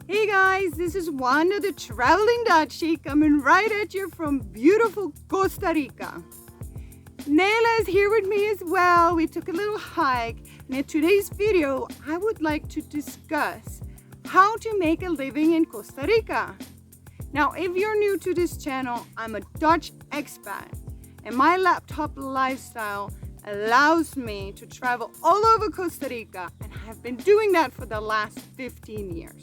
Hey guys, this is Wanda the Traveling Dutchie coming right at you from beautiful Costa Rica. Nayla is here with me as well. We took a little hike, and in today's video I would like to discuss how to make a living in Costa Rica. Now if you're new to this channel, I'm a Dutch expat and my laptop lifestyle allows me to travel all over Costa Rica, and I've been doing that for the last 15 years.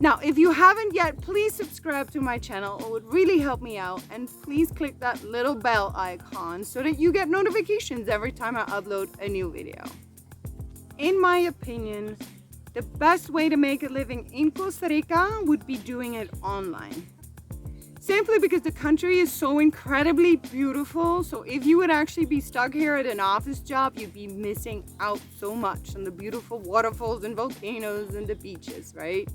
Now, if you haven't yet, please subscribe to my channel. It would really help me out. And please click that little bell icon so that you get notifications every time I upload a new video. In my opinion, the best way to make a living in Costa Rica would be doing it online. Simply because the country is so incredibly beautiful. So if you would actually be stuck here at an office job, you'd be missing out so much on the beautiful waterfalls and volcanoes and the beaches, right?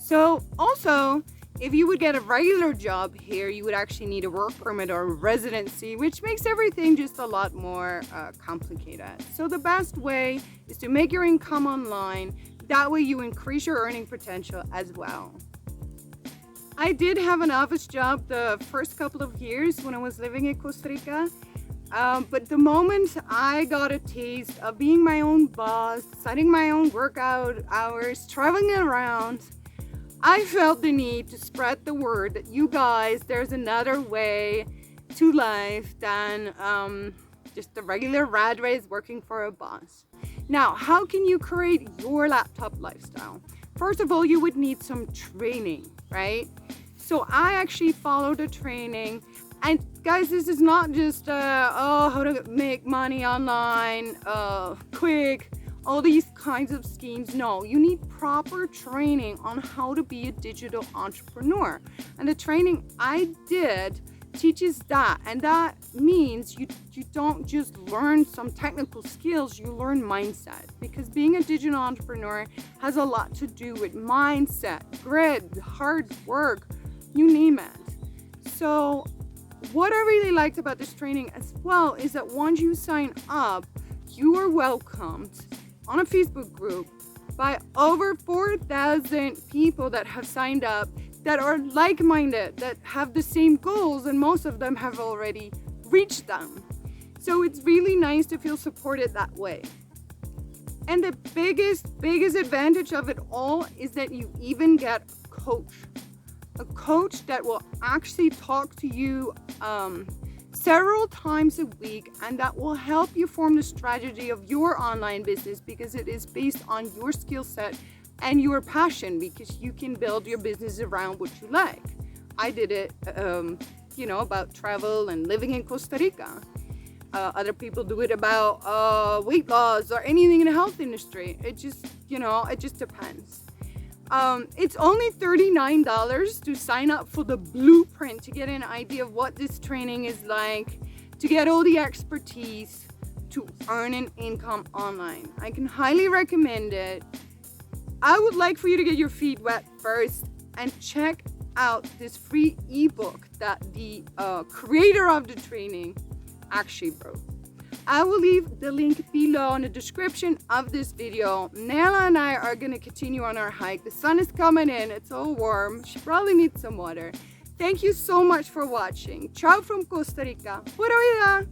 So also, if you would get a regular job here, you would actually need a work permit or a residency, which makes everything just a lot more complicated. So the best way is to make your income online. That way you increase your earning potential as well. I did have an office job the first couple of years when I was living in Costa Rica. But the moment I got a taste of being my own boss, setting my own workout hours, traveling around, I felt the need to spread the word that you guys, there's another way to life than just the regular rat race working for a boss. Now, how can you create your laptop lifestyle? First of all, you would need some training, right? So I actually followed a training. And guys, this is not just, how to make money online, quick, all these kinds of schemes. No, you need proper training on how to be a digital entrepreneur. And the training I did teaches that. And that means you don't just learn some technical skills, you learn mindset. Because being a digital entrepreneur has a lot to do with mindset, grit, hard work, you name it. So what I really liked about this training as well is that once you sign up, you are welcomed on a Facebook group by over 4,000 people that have signed up, that are like-minded, that have the same goals, and most of them have already reached them. So it's really nice to feel supported that way. And the biggest advantage of it all is that you even get a coach that will actually talk to you several times a week, and that will help you form the strategy of your online business, because it is based on your skill set and your passion, because you can build your business around what you like. I did it, about travel and living in Costa Rica. Other people do it about weight loss or anything in the health industry. It just depends. It's only $39 to sign up for the blueprint, to get an idea of what this training is like, to get all the expertise to earn an income online. I can highly recommend it. I would like for you to get your feet wet first and check out this free ebook that the creator of the training actually wrote. I will leave the link below in the description of this video. Nayla and I are going to continue on our hike. The sun is coming in. It's all warm. She probably needs some water. Thank you so much for watching. Ciao from Costa Rica. Pura vida!